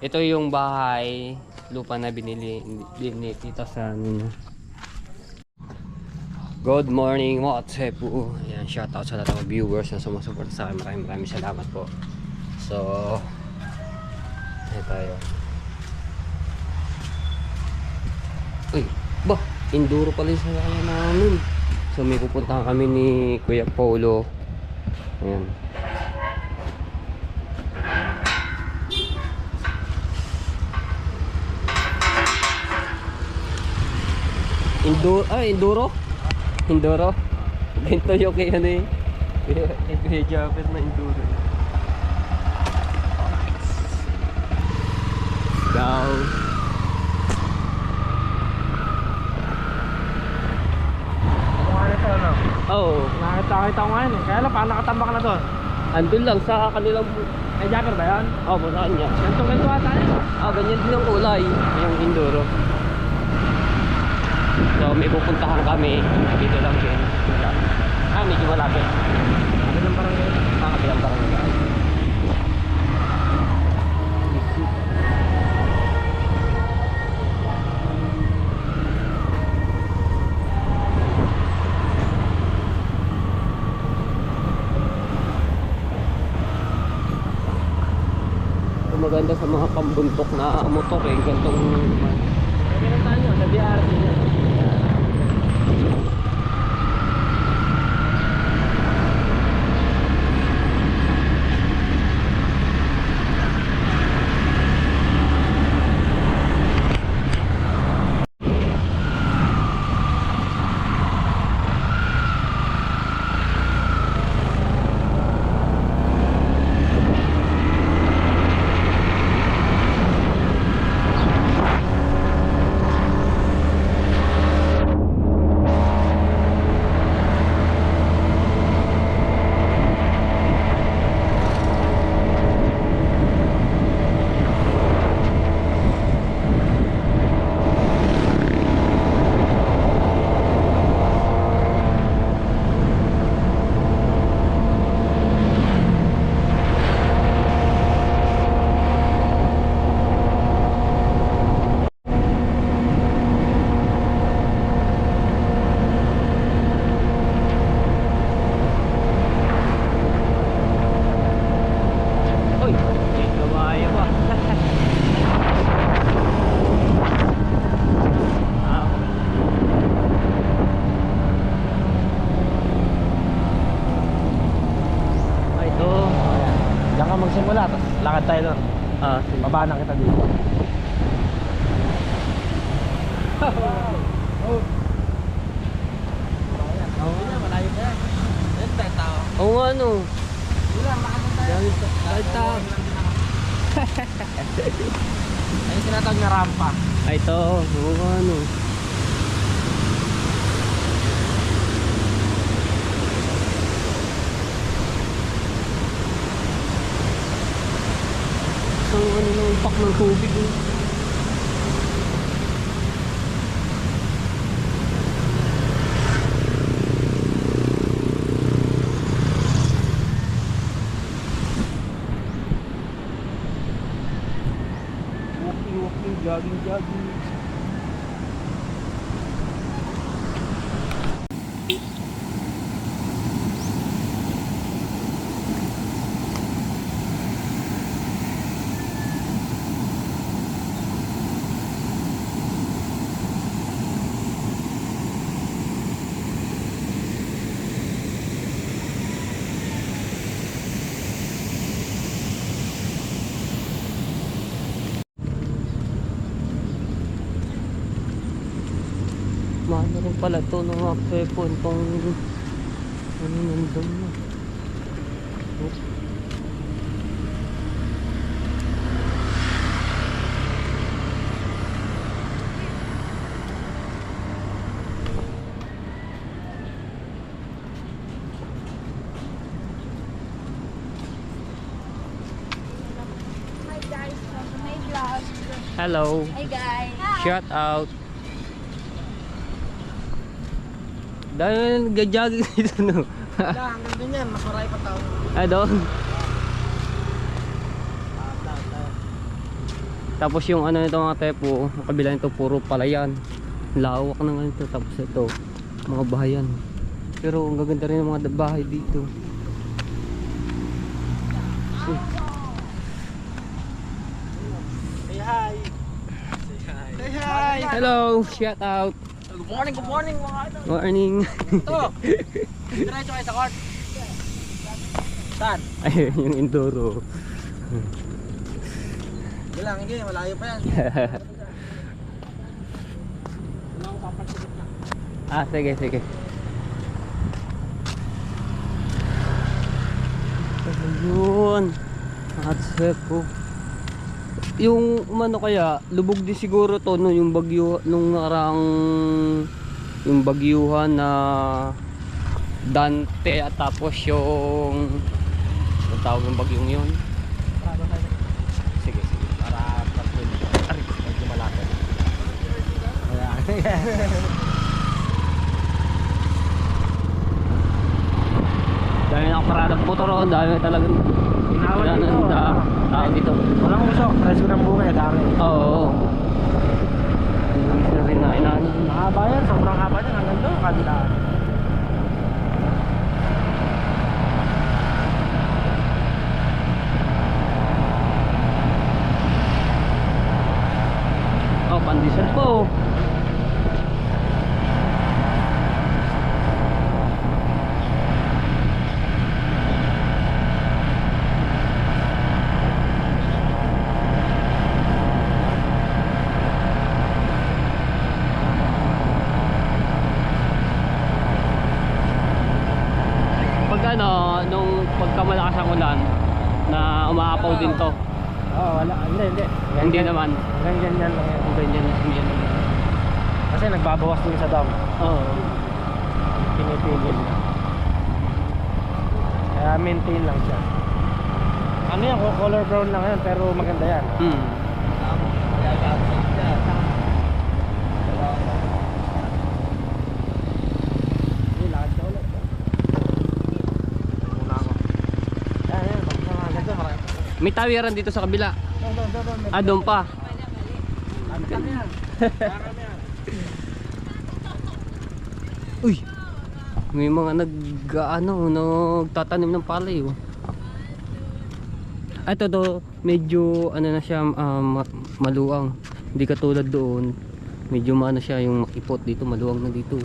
Ito yung bahay, lupa na binili ni Tita sa ano. Good morning mga Tsepu. Ayan, shoutout sa lahat ng viewers na sumusuporta sa akin. Maraming salamat po. So, ayan tayo. Uy, ba? Enduro pala yung sasakyan namin. So, may pupuntahan kami ni Kuya Paulo. Ayan. Enduro? Enduro? Ganito yung kay ano eh. Kay Japet na enduro. Down. Oo. Nakita ko ngayon eh. Kaya lang, paano nakatambak na doon? Andun lang sa kanilang... Ay, Jacker ba yan? Oh, sa kanya. Ganito ata yun. Ganyan din ang kulay. Yung enduro. So, may pupuntahan kami. Dito lang din. Medyo malapit. Kabilang barangay. Kabilang barangay. Maganda sa mga pambuntok na motor eh, gantong Kailan tayo? Sa BRT. Magsimula, tapos lakad tayo doon. Baba na kita dito. Malayo pa yan. Ayun tayo tao. Oo nga no. Wala, lakad tayo. Ay tao. Ayun tinatawag na rampa. Ay ito. Oo nga no. Isang ano ng impact ng tubig eh. Walking, jogging. Mahal rin pala ito ng mga pepon itong ano nandun na. Hi guys, welcome to my vlog. Hello. Hi guys. Shout out. Dahil nag-jogging dito no. Wala, hanggang dun yan. Mas maray pa tao. Doon. Tapos yung ano nito mga tepo, ang kabila nito puro palayan. Lawak na nga ito. Tapos ito, mga bahayan. Pero ang gaganda rin ng mga bahay dito. Say hi. Say hi. Hello, shout out. Good morning mga idol. Morning. Ito. Diretso kayo sa court. Saan? Ayun yung Enduro. Hindi lang, hindi. Malayo pa yan. Sige, sige. Ayun. At sepo. Yung umano kaya, lubog din siguro to no, yung bagyo nung nakaraang yung bagyuhan na Dante at tapos yung ang tawag ng bagyong yun. Sige, sige. Para pag-tuloy. Aray, medyo malapit. Dahil nakaparadang motor o, dahil talagang Inawan dito. tao dito. Walang usok. Preso ng buhay. Dami. Oo. Hindi na rin na inaan. Mahaba yan. Sobrang haba yan. Hanggang doon. Kabilaan. Oh, pandesal po. Pag ano, nung pagkamalakas ang ulan na umaapaw din to. Oo, wala. Hindi. Hindi naman. Hanggang ganyan lang yan. Ganyan, ganyan. Kasi nagbabawas din sa dam. Oo. Pinipigil na. Kaya maintain lang siya. Ano yan? Color brown lang yan. Pero maganda yan. Hmm. Hindi, lakad ka ulit. Muna ako. Yan. Maganda. May tawiran dito sa kabila. Doon. Ah, doon pa. Ano yan? Uy. May mga nagtatanim ng palay oh. Ito to, medyo ano na siya maluwang. Hindi katulad doon. Medyo maano siya yung makipot dito, maluwang na dito.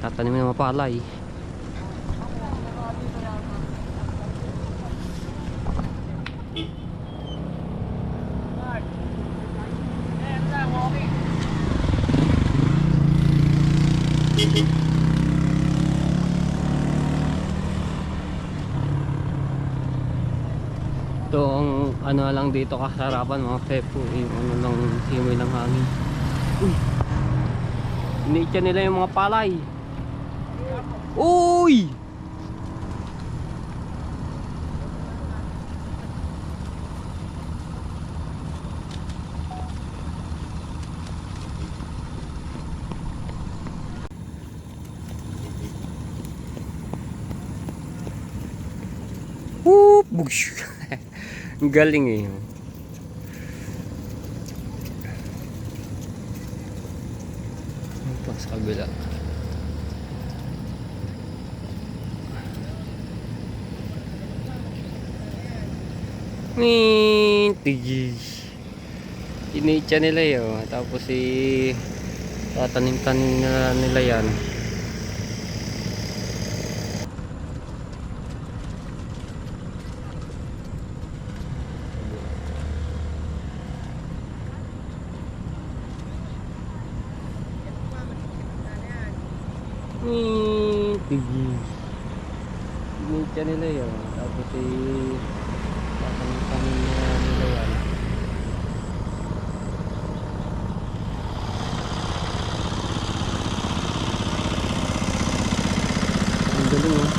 Tatanim ng mga palay. Ito ang ano lang dito kasarapan mga pepo, yung ano lang simoy ng hangin. Uy. Iniitya nila yung mga palay. Uy! Whoop! Bush! Ang galing eh. Ito sa kabila. Tigi. Iniitya nila yun. Tapos tatanim-tanim na nila yan. Tigi. Iniitya nila yun. Tapos tatanim-tanim na nila yan. Ang galing oh.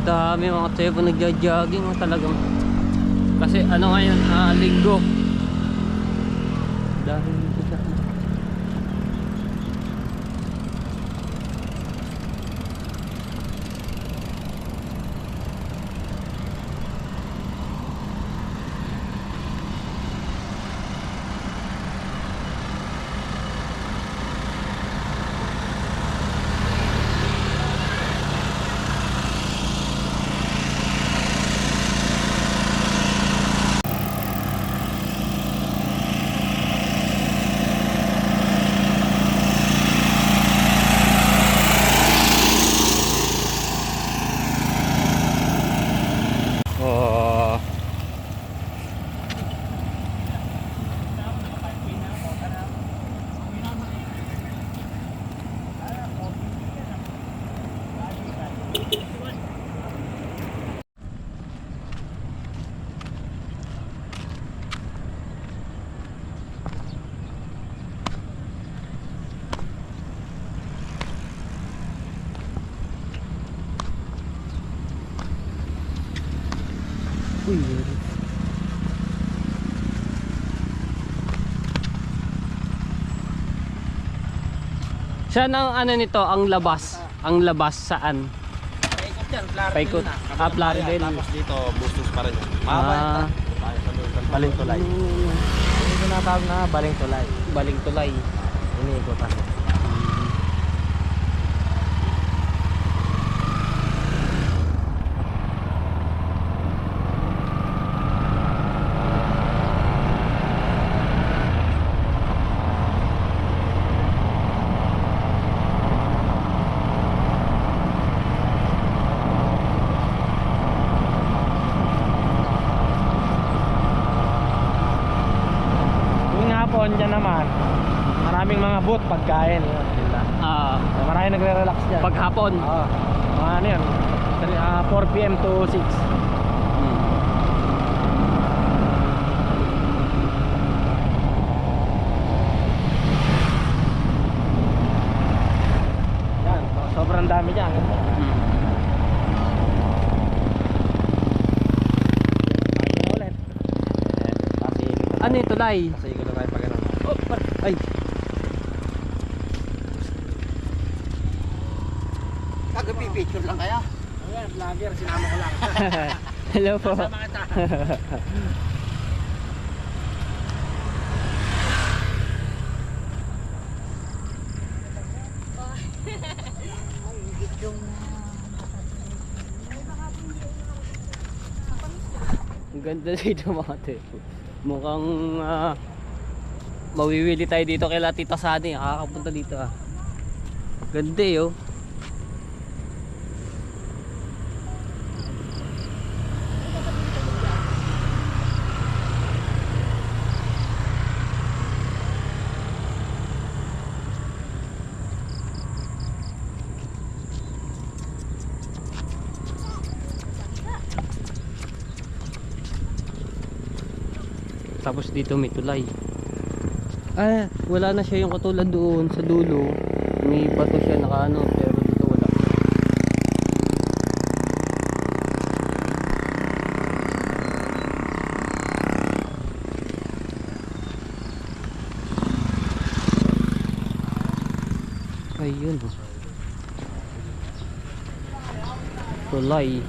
Dami mga tsepo nagja-jogging talagang. Kasi ano ngayon, linggo. Dahil dito sa oh. Uy. Saan ang ano nito, ang labas? Ang labas saan? Paikot yan, Paikot. Plaridel. Tapos dito, Bustos pa rin. Ah. Tayo sa doon, Balintulay. Hindi ko natawag na Balintulay. Baling tulay. Iniikutan. Dyan naman, maraming mga booth pagkain. Maraming nagre-relax dyan. Paghapon. Mga ano yan, 4 PM to 6. Yan, sobrang dami dyan. Ulit. Ano yung tulay? Kasi ko na tayo pag ano. Ay. Kagapipicture lang kaya? Ayan, vlogger, sinama ko lang. Hello po. Sama kita. Ang ganda dito mga tepo. Mukhang mawiwili tayo dito kay Tita Sani. Nakakapunta dito Ganda oh. Tapos dito may tulay. Wala na siya yung katulad doon sa dulo. May bato siya nakaano, pero dito wala. Ayun. Tulay.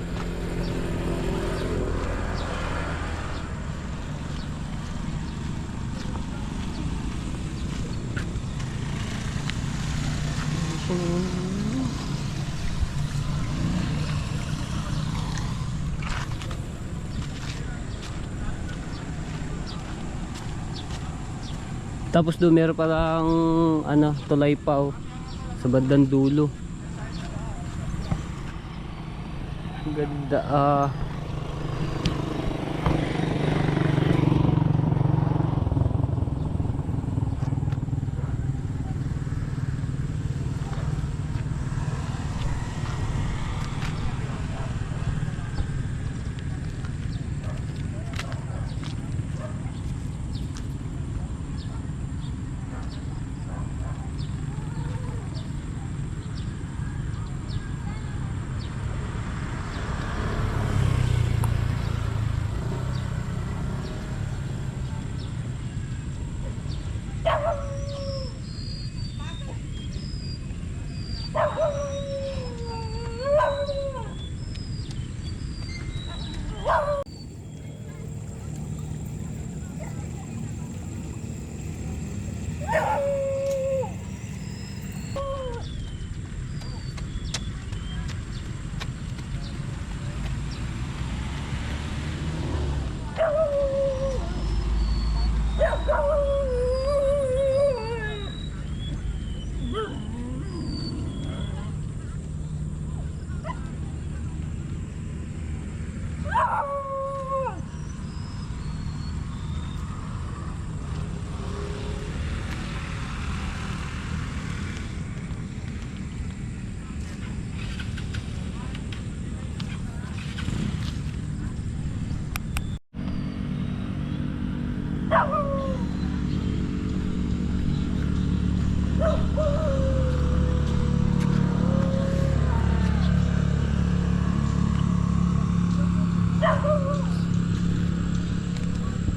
Tapos doon meron palang ano, tulay pa sa bandang dulo. Ganda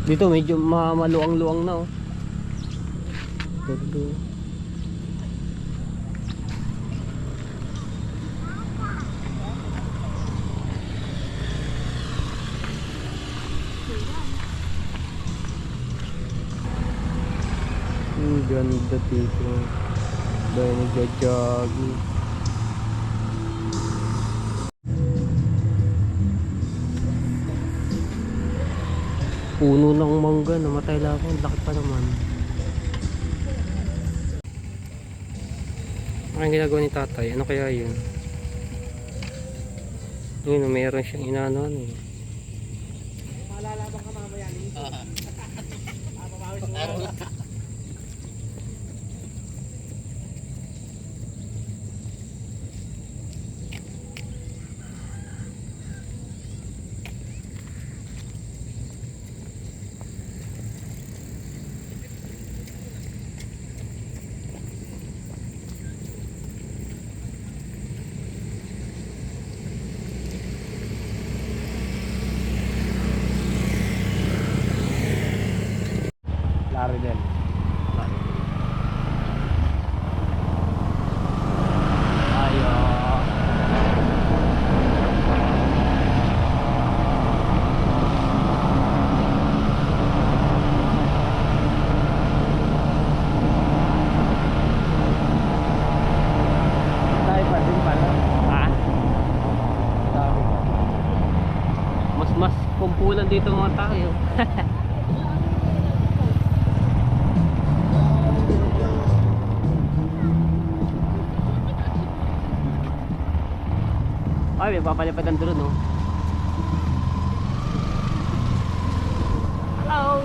Dito medyo maluang-luang na oh. Dito. Ang ganda dito. Dahil nagja-jogging. Puno ng mangga, namatay lang ako. Laki pa naman. Ang ginagawa ni tatay, ano kaya yun? Yun, meron siyang inaanoan eh. Malalabang ka mamaya dito. Lari din. Ayo. Tayo pa din pala. Ah, Dami. mas kumpulan dito mga tao. Ay, may papalipad ang drone, no? Hello!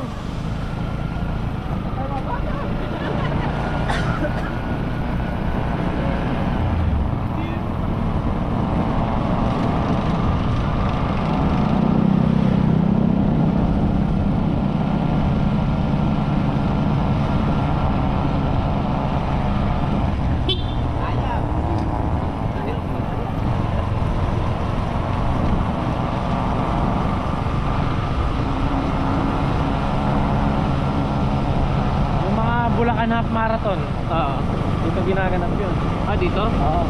Yung mga Bulacan Half Marathon, Oo. dito ginaganap yun. Ah, dito? Oo.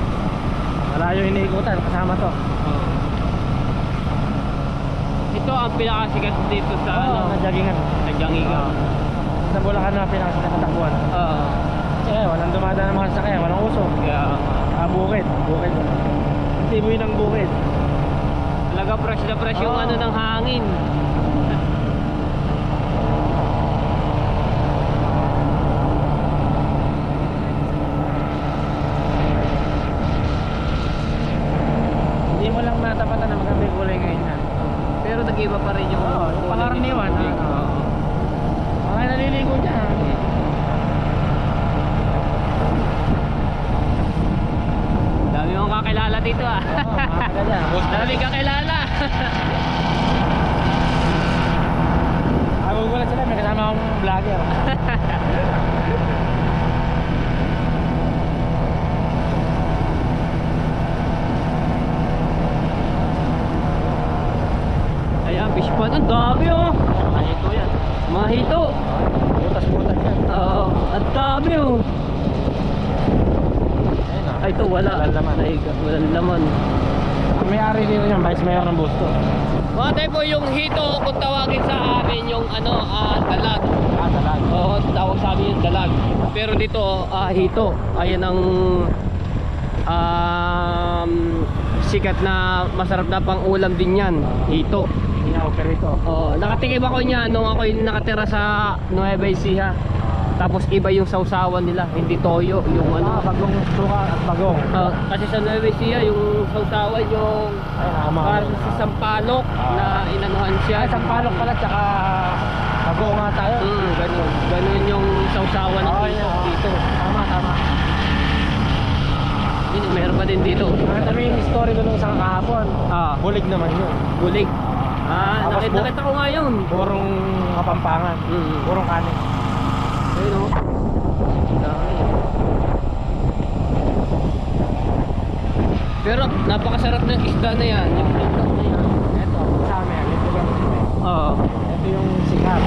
Malayo iniikutan, kasama to. Oo. Ito ang pinakasikat dito sa ano? Nadyagingan. Sa Jangigan. Sa Bulacan na pinakasikat na takbuhan. Oo. Kasi walang dumadaan ng mga sasakyan, walang usok. Kaya, Bukid. Tiboy ng bukid. talaga fresh na fresh yung Oo. ano ng hangin. Hindi mo lang matapatan na magandang kulay ngayon yan. Pero nag-iba pa rin yung Oo, yung pangkaraniwan, Oo. Mga naliligo dyan. Dami mong kakilala dito ah. Oo, makakita dyan. Dami kakilala. Magugulat sila, may kasama akong vlogger. Ayan, fish pond. Ang dami oh. Mahito yan. Mahito. Butas-butas yan. Oo. Ang dami oh. Ayun ah. Ay, ito wala. Walang laman. Ay, walang laman. Ang may-ari dito yan, vice mayor ng Busto. Mga tayo po yung hito kung tawagin sa amin yung ano, dalag. Talag. Oo, tawag sa amin yung dalag. Pero dito, hito. Ayan ang sikat na masarap na pang ulam din yan. Hito. Ina-offer ito. Oo, nakatikim ako niya nung ako yung nakatira sa Nueva Ecija. Tapos iba yung sausawan nila, hindi toyo, yung ano. Bagong suka at bagong. Kasi sa Nueva Ecija yung sausawan yung Ay, nakamahan. parang sa sampalok na inanuhan siya. Ay, sampalok pala, tsaka bagong nga tayo. Ganun. Ganun yung sausawan ng Oo, hito yun, oo. dito. Tama. Yun, meron pa din dito. Nakita mo yung story ko nung isang kahapon. Bulig naman yun. Bulig. Tapos Nakita ko nga yun. Purong kapampangan. Purong kanin. Ayun o. Dami. Pero napakasarap ng isda na yan. Yung luto na yan. Ito, sa amin. Ito ba? Oo. Ito ito yung sikat.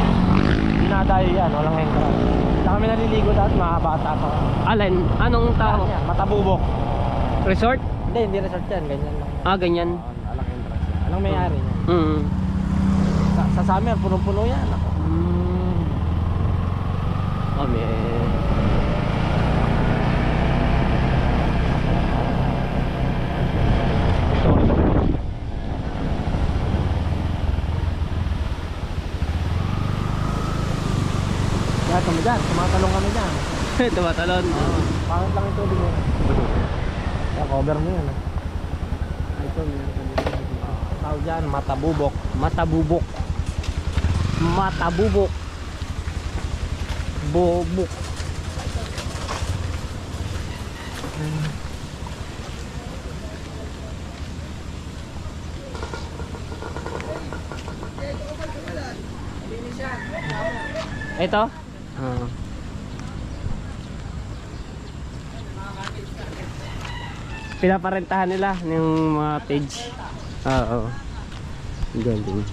Dinadayo yan, walang entrance. Saan kami naliligo dati, mga bata pa. Alin? Anong tao? Yan, Matabubok. Resort? Hindi resort yan, ganyan lang. Ganyan. Walang entrance yan. Anong may-ari niya? Mm. Sa summer, punong-puno yan. Ako. Kami. Kaya kami dyan, tumatalong kami dyan. Tumatalon. Pangit lang yung tubig yun. Kaya cover mo yun. Ito, meron kami. Tawag dyan, matabubok. Matabubok. Matabubok. Bobok. Ito? Pinaparentahan nila ng mga page. Oo. Galing.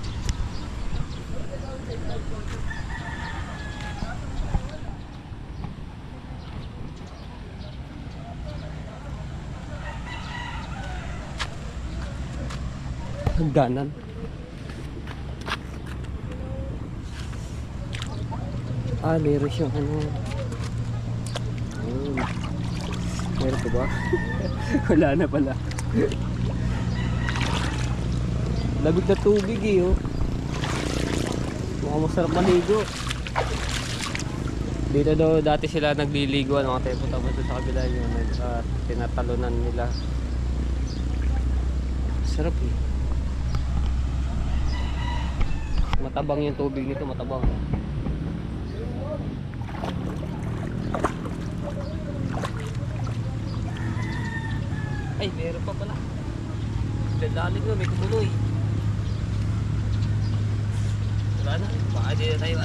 Hagdanan. Meron siyang ano. Meron pa ba? Wala na pala. Labig na tubig eh, oh. Mukhang masarap maligo. Dito daw dati sila nagliligo, mga tempo, tapos sa kabila yun, tinatalunan nila. Sarap eh. Matabang yung tubig nito, matabang. Ay, meron pa pala. Lalalim na, may kumuloy. Wala na, baka di na tayo.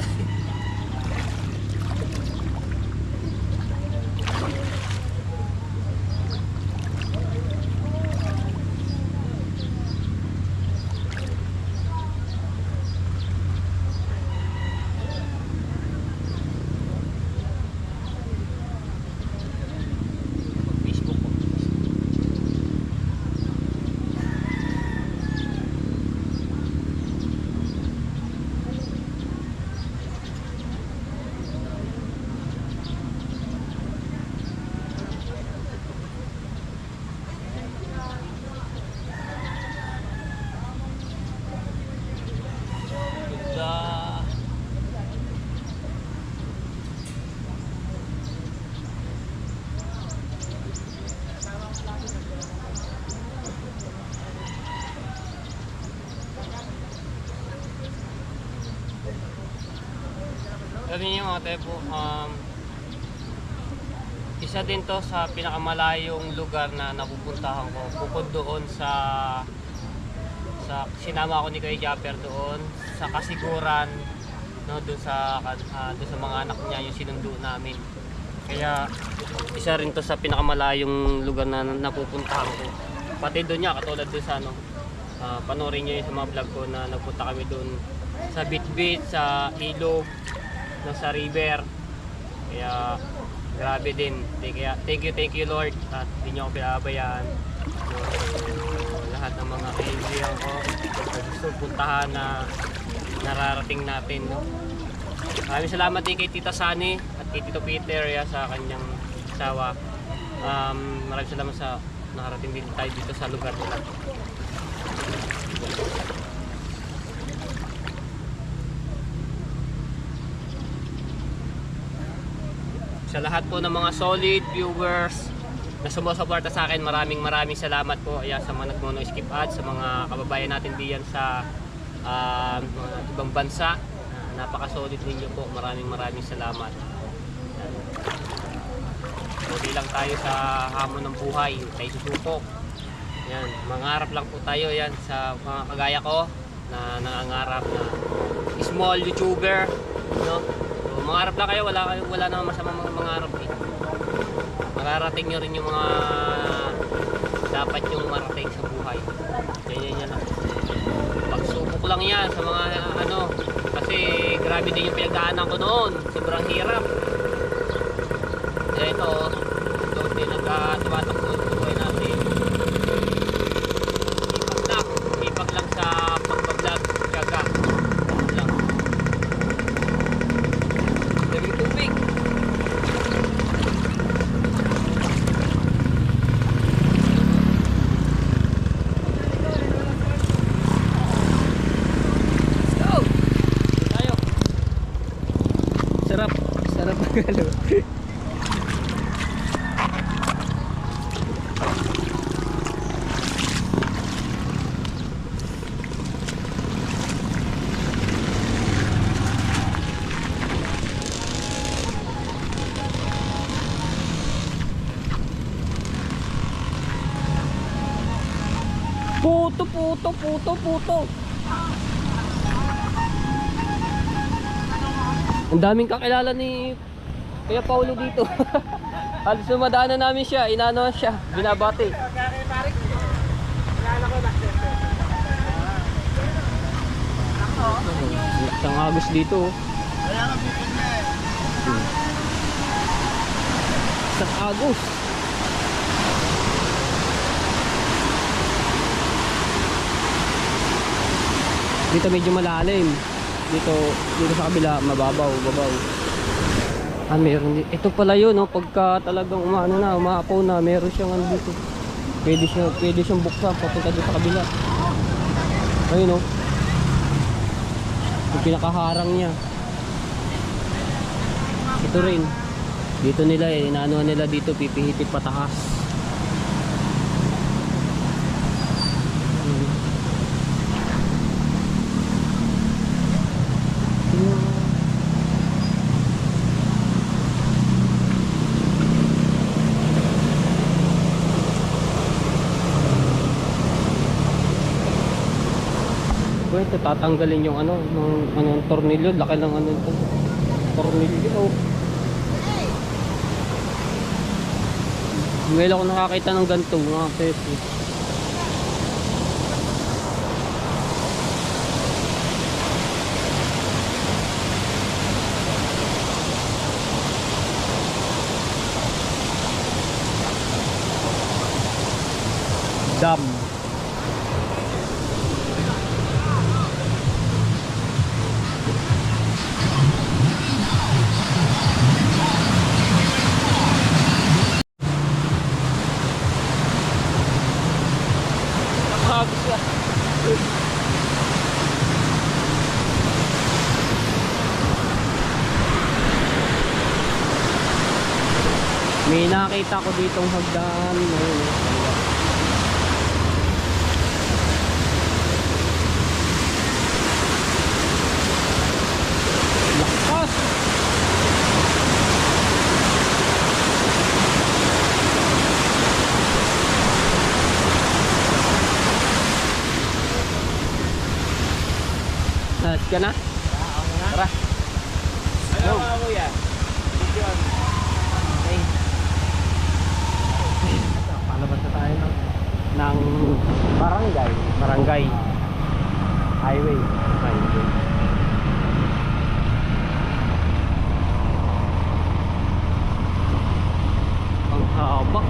Sabi niyo mga tepo, isa din to sa pinakamalayong lugar na napupuntahan ko. Bukod doon sa sinama ako ni Kuya Japper doon sa Kasiguran, no, doon sa mga anak niya yung sinundo namin. Kaya isa rin to sa pinakamalayong lugar na napupuntahan ko. Pati doon niya, katulad doon sa panoorin niyo yung sa mga vlog ko na nagpunta kami doon sa Bitbit, sa Ilog, no, sa river. Kaya grabe din. Kaya thank you Lord, at hindi niyo ako pinabayaan. Lahat ng mga kaibigan ko na gusto puntahan na nararating natin, no. Maraming salamat din kay Tita Sani at kay Tito Peter sa kanyang asawa. Maraming salamat sa nakarating din tayo dito sa lugar nila. Sa lahat po ng mga solid viewers na sumusuporta sa akin, maraming salamat po. Ayan, sa mga nagmo-skip ads, sa mga kababayan natin diyan sa ibang bansa, napaka-solid ninyo po. Maraming salamat. Hindi lang tayo sa hamon ng buhay, tayo susupok. Yan, mangarap lang po tayo yan sa mga kagaya ko na nangangarap na small YouTuber, no? So, mangarap lang kayo, wala namang masamang mangarap eh. Mararating nyo rin yung mga dapat yung marating sa buhay. Ganyan yan lang. Pagsubok lang yan sa mga kasi Kasi grabe din yung pinagdaanan ko noon. Sobrang hirap. Eh ito, doon din nagkatumatakbo yung buhay natin. Ipag lang sa pagbablog, tiyaga. Ganun lang. Daming tubig. Let's go! Tayo. Sarap. Sarap magalo. Puto. Ang daming kakilala ni Kuya Paulo dito. Halos sumadaanan namin siya, inano siya, binabati. Isang agos dito. Isang agos. Dito medyo malalim. Dito sa kabila mababaw. Ah, meron dito. Ito pala yun, no? Pagka talagang umaapaw na, meron siyang ano dito. Pwede siyang buksan papunta dito sa kabila. Ayun, no? Yung pinakaharang niya. Ito rin. Dito nila inaano nila dito, pipihitit pataas. Ito tatanggalin yung ng tornilyo, laki ng ito. Tornilyo. Oh. Ngayon ako nakakita ng ganito mga peso. Dam. May nakita ko ditong hagdan. Lakas! Lahat ka na? Tara. Ano mga kuya? Okay. Palabas na tayo ng barangay highway. Ang haba.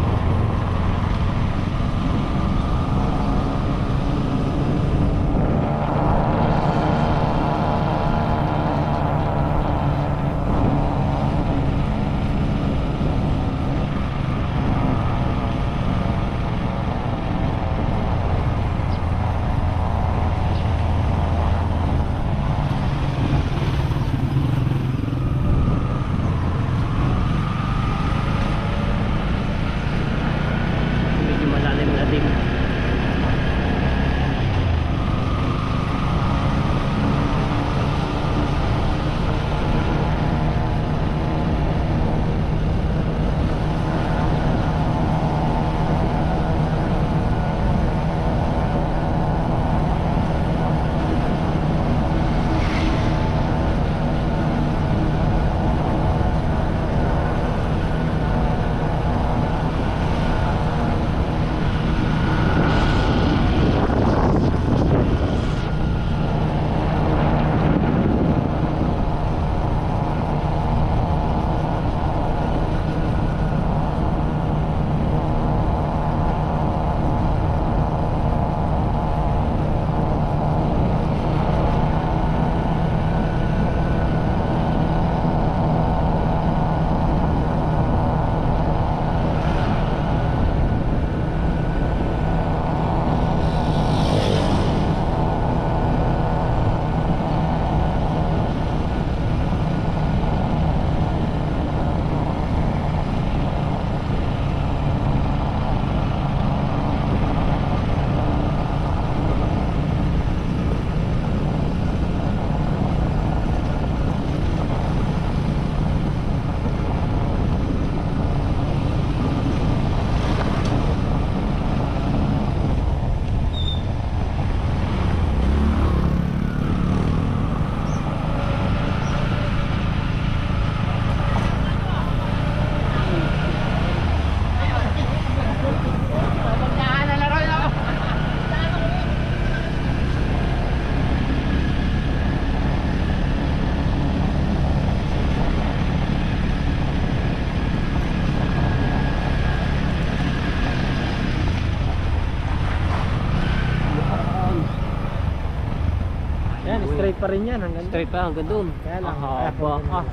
straight pa rin yan, hanggang Straight pa hanggang doon. Kaya lang, Haba.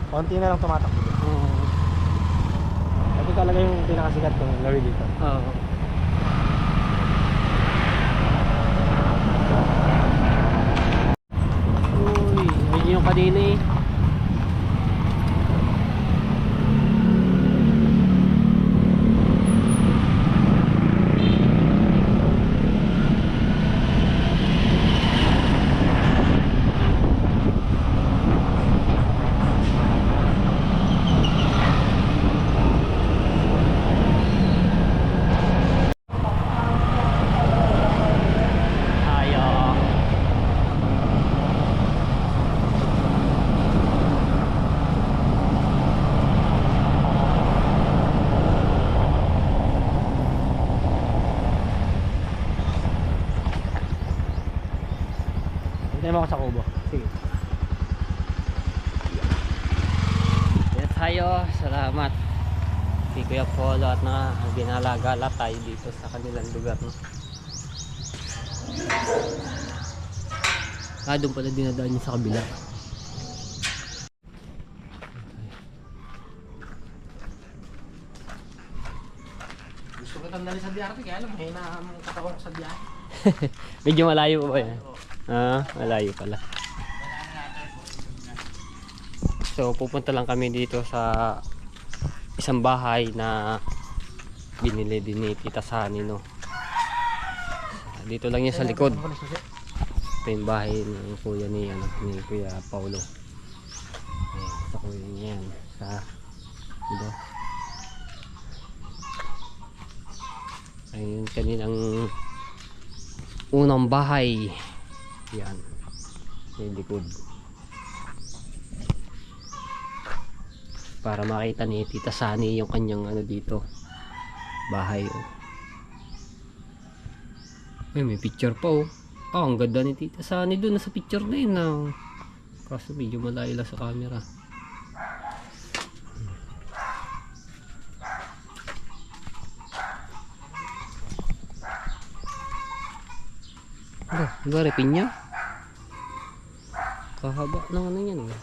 konti na lang tumatakbo. Oo. Ito talaga yung pinakasikat kong laro dito. Oo. Uy, ayun yung kanina eh. Ayo. Hintayin mo ako sa kubo. Sige. Yan tayo. Salamat. Si Kuya Polo at na ginalagala tayo dito sa kanilang lugar. No? Doon pala dinadaan niya sa kabila. Gusto ko tandali sa BRT, kaya alam, mahina ang katawan ko sa biyahe. Medyo malayo pa ba yan? Malayo pala. So pupunta lang kami dito sa isang bahay na binili din ni Tita Sani, no. Dito lang yan sa likod. Ito yung bahay ng kuya ni Kuya Paulo. Ayan, sa kuya niya yan. Sa dito. Ayun kaninang unang bahay. Yan. Yung likod. Para makita ni Tita Sani yung kanyang dito. Bahay. Oh. Ay, may picture pa oh. Ang ganda ni Tita Sani doon sa picture na yun. Kaso medyo malayo lang sa camera. Diba pinya? Kahaba ng yan eh.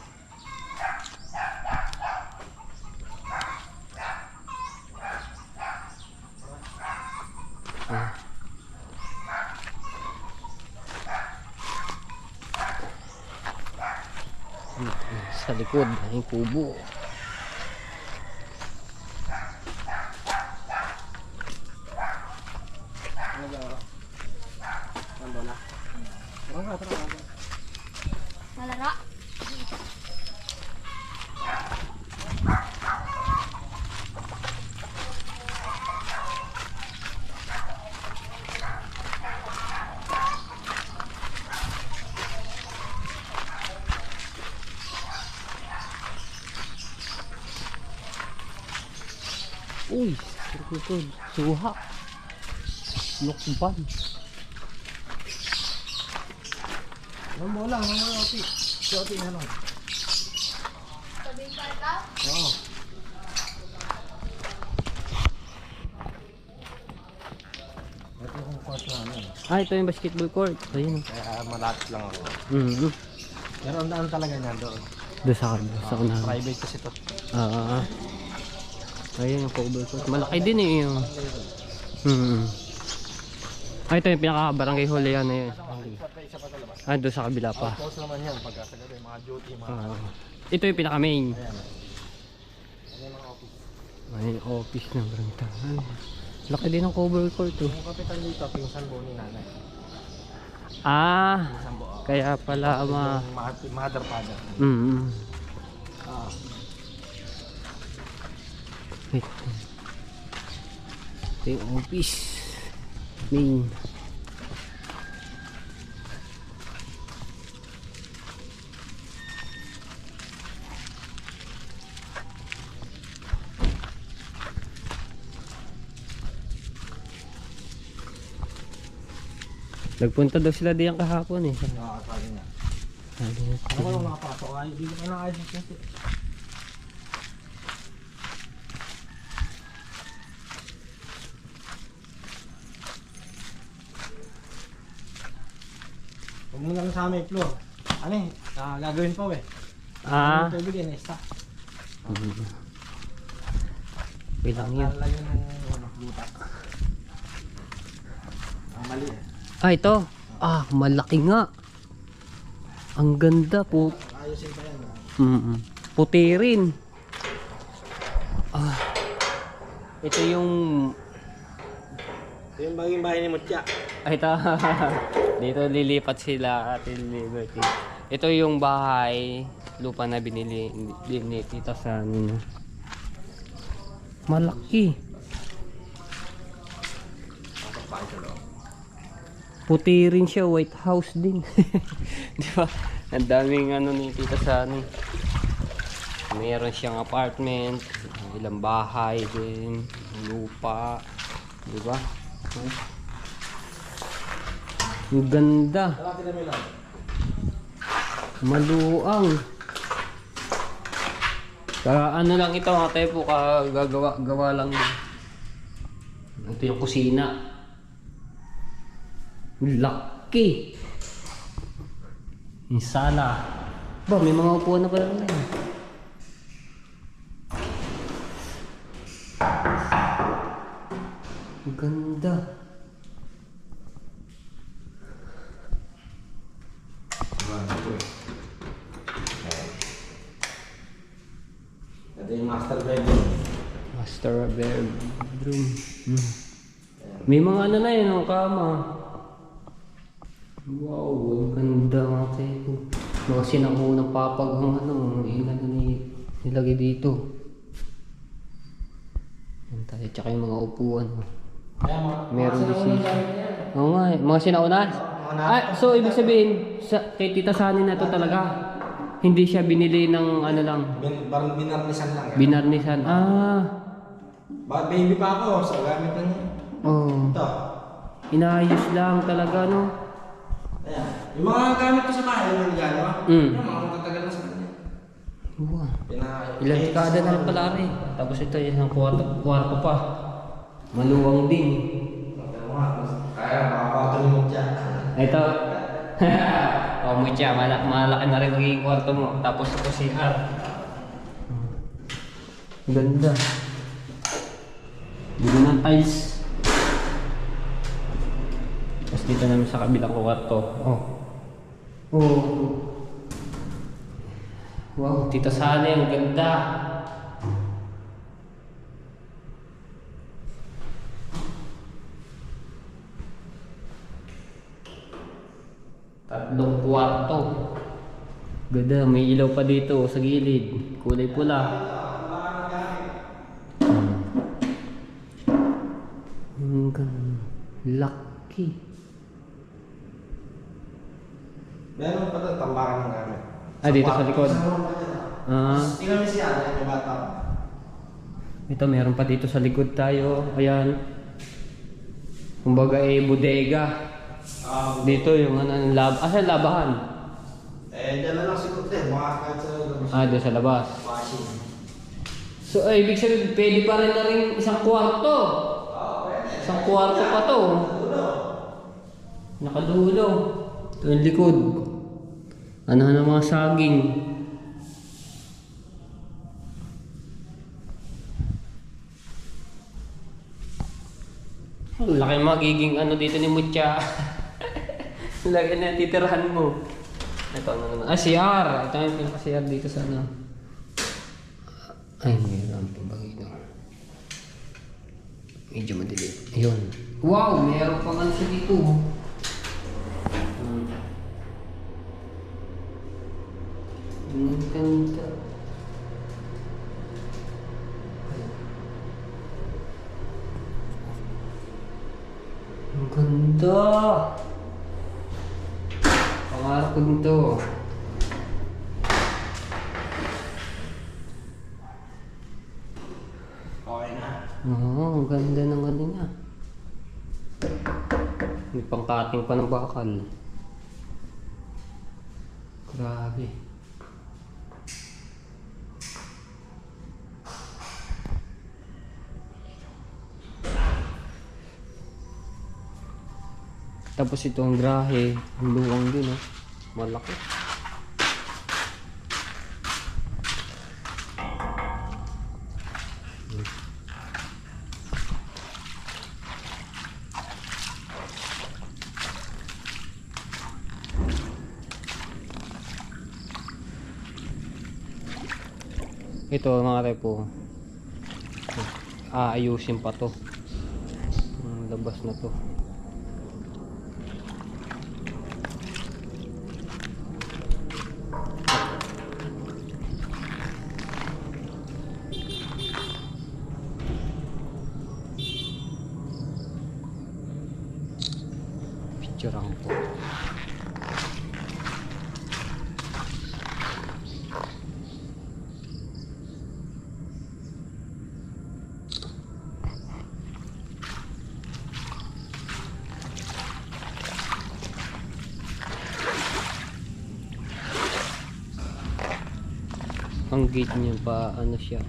Sa likod yung kubo. Malaro. Uy, ito, suha. Lukban. Ano mo lang, ano mo, Oti? Si Oti na lang. Sabihin ka ito? Oo. Ito yung court namin. Ito yung basketball court. Ayun. Kaya malapit lang ako. Pero ang daan talaga niya doon. Doon sa unahan. Private kasi to. Ayun yung cover court. Malaki din eh yung. Ito yung pinaka-barangay hall yan na yun. Isa pa sa labas. Doon sa kabila pa. Outpost naman yan pagka sa gabi, mga duty, mga... Ito yung pinaka-main. Ayan. Ayan yung mga office. Ayun yung office ng barantahan. Laki din ng cover court oh. Yung kapitan dito, pinsan po ni nanay. Pinsan po. Kaya pala Yung mother, father. Wait. Ito yung office. Main. Nagpunta daw sila diyan kahapon eh. Sabi niya. Ano ko yung nakapasok? Hindi ko na ayos kasi. Huwag mo lang sa aming floor. Ano eh, gagawin pa eh. Ah. Tubig eh, na-stock. Bilang yun. Lalagyan ng butas. Mali eh. Ah, ito. Ah, malaki nga. Ang ganda po. Ayusin pa yan. Puti rin. Ah. Ito yung... Ito yung baging bahay ni Mutya. Ay, ito. Dito lilipat sila at Liberty. Ito yung bahay, lupa na binili ni Tita San. Malaki. Puti rin siya, White House din. Di ba? Ang daming ano ni Tita San. Meron siyang apartment, ilang bahay din, lupa. Di ba? Ang ganda. Maluang. Ano lang ito, mga tepo, gawa lang din. Ito yung kusina. Laki. Yung sala. Ba, may mga upuan na pala na yun. Ang ganda. Ito yung master bedroom. Master bedroom. May mga ano na yun, ang kama. Wow, ang ganda mga teko. Mga sinaunang papag ang ano, nilagay dito. Yan tayo, tsaka yung mga upuan. Meron din siya. Oo nga, mga sinauna. Ah, so ibig sabihin, kay Tita Sani na to talaga. Hindi siya binili ng ano lang. Parang binarnisan lang. Binarnisan. Ah. Baby pa ako, so gamit na niya. Oh. Ito. Inayos lang talaga, no? Ayan. Yung mga gamit ko sa bahay, yung regalo. Yung mga matatagal na sa kanya. Wow. Ilang dekada na lang pala rin. Tapos ito yung kwarto pa. Maluwang din. Kaya makakauto ni Mutya. Ito. Oh, Mutya, malaki na rin magiging kwarto mo. Tapos ito CR. Ganda. Dito ng tiles. Tapos dito naman sa kabilang kwarto. Oh. Oh. Wow, Tita Sani, ang ganda. Tatlong kwarto. Ganda, may ilaw pa dito sa gilid. Kulay pula. Ang ganda. Lucky. Meron pa ito, tambakan ng gamit. Ah, dito sa likod. Ah. Tingnan mo siya, yung bata. Ito, meron pa dito sa likod tayo. Ayan. Kumbaga bodega. Dito yung ano, saan labahan? Dyan na lang siguro din, mga kahit sa labas. Ah, doon sa labas. Washing. So, ibig sabihin, pwede pa rin na rin isang kwarto. Isang kwarto pa to. Nakadulo. Ito yung likod. Ano na mga saging. Laki magiging ano dito ni Mutya. Laki na titirahan mo. Ito ano naman. Ah, CR. Ito yung pinaka-CR dito sa ano. Ay, meron pa ba ito? Medyo madilim. Ayun. Wow, meron pang ano siya dito. Ang ganda. Ang ganda. Pangarap ko dito. Okay na. Oo, ang ganda ng ano niya. May pangkating pa ng bakal. Grabe. Tapos ito ang grahe, ang luwang din, oh. Malaki. Ito mga repo. Aayusin pa to. Labas na to. Picturean ko. Ang gate niya pa ano siya,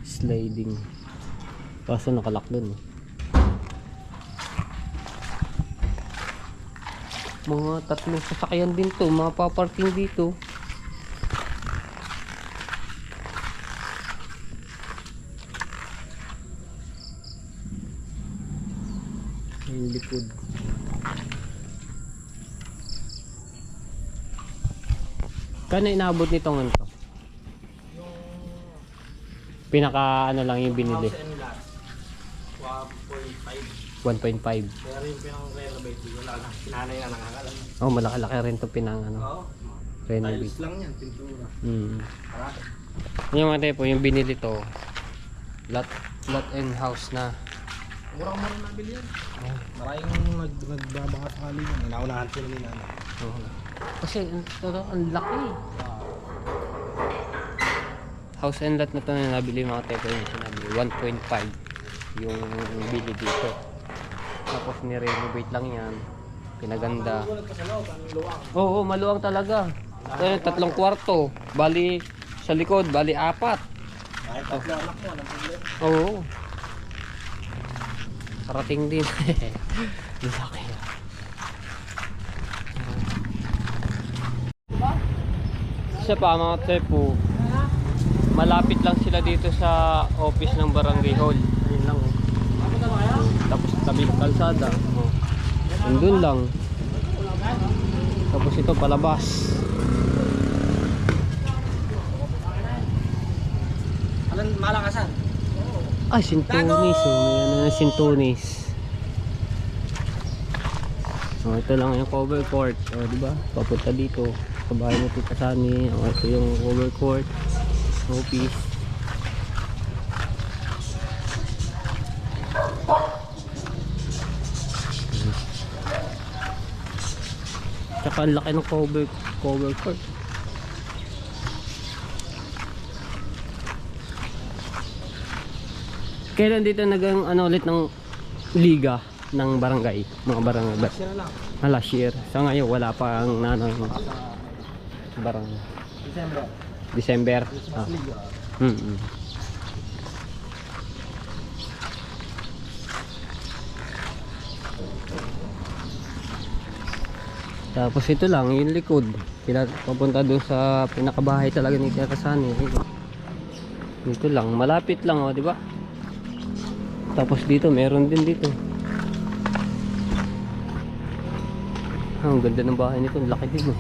sliding, kaso nakalock dun. Mga tatlong sasakyan din to, mapaparking dito. Yung likod. Kano inaabot nitong ano to? Pinaka ano lang yung binili. House and lot. 1.5. 1.5. Pero yung pinang-renovate, wala na. Sinanay na nakakalam. Oh, malaki-laki rin to pinang ano. Oo. Renovate. Tiles lang yan, pintura. Para. Yung mga po, yung binili to. Lot and house na. Murang nabili yan. Maraming nagbabaka sakali yan. Naunahan sila ni nanay. Kasi ang laki. House and lot na to na nabili mga tepo yung sinabi. 1.5 yung bili dito. Tapos ni-renovate lang yan. Pinaganda. Oo, maluwang talaga. Tatlong kwarto. Bali sa likod, bali 4. Kahit tatlo anak mo, anong problema? Oo. Parating din. Laki. Isa pa mga tepo. Malapit lang sila dito sa office ng barangay hall. Ayun lang. Tapos tabi ng kalsada. Andun lang. Tapos ito palabas. Alam, malakasan. Ay, Sintunis. Oh, may ano na Sintunis. Oh, ito lang yung cover court. Oh, di ba? Papunta dito sa bahay ng Tita Sani. Oh, ito yung cover court. Office. Tsaka ang laki ng cover court. Kailan dito nagang ano ulit ng liga ng barangay, mga barangay ba? Sila lang. Last year. Sa ngayon wala pa ang nanang barangay. December. December. Tapos ito lang yung likod. Papunta doon sa pinakabahay talaga ni Tita Sani. Dito lang, malapit lang oh, di ba? Tapos dito meron din dito. Ang ganda ng bahay nito, laki din oh.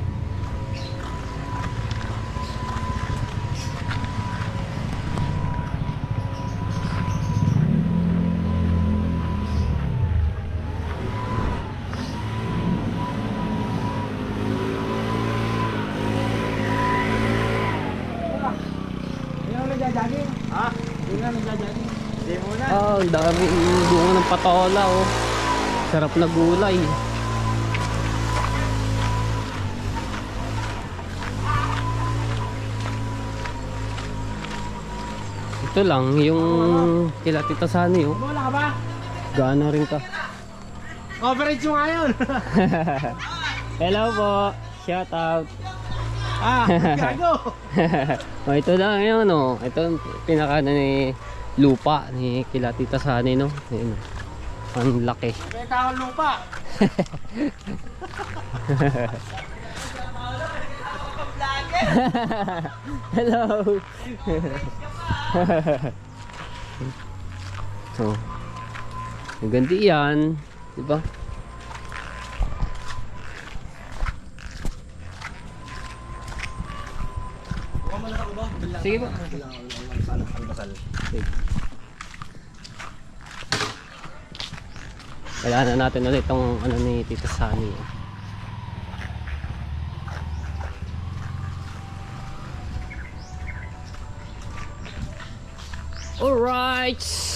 Ha? Hindi nga nagja-jogging. Hindi muna. Ah, ang daming bunga ng patola oh. Sarap na gulay. Ito lang yung kila Tita Sani oh. Wala ka ba? Gaano rin ka. Coverage mo ngayon. Hello po. Shout out. Gago. Oh, ito lang yun oh. Ito ang pinaka ni lupa ni kila Tita Sani no. Ayun, oh. Ang laki. May kahon lupa. Hello. So, maganda yan, di ba? Huwag Sige po. Sige. Kailangan na natin ulit itong ano ni Tita Sunny. Alright.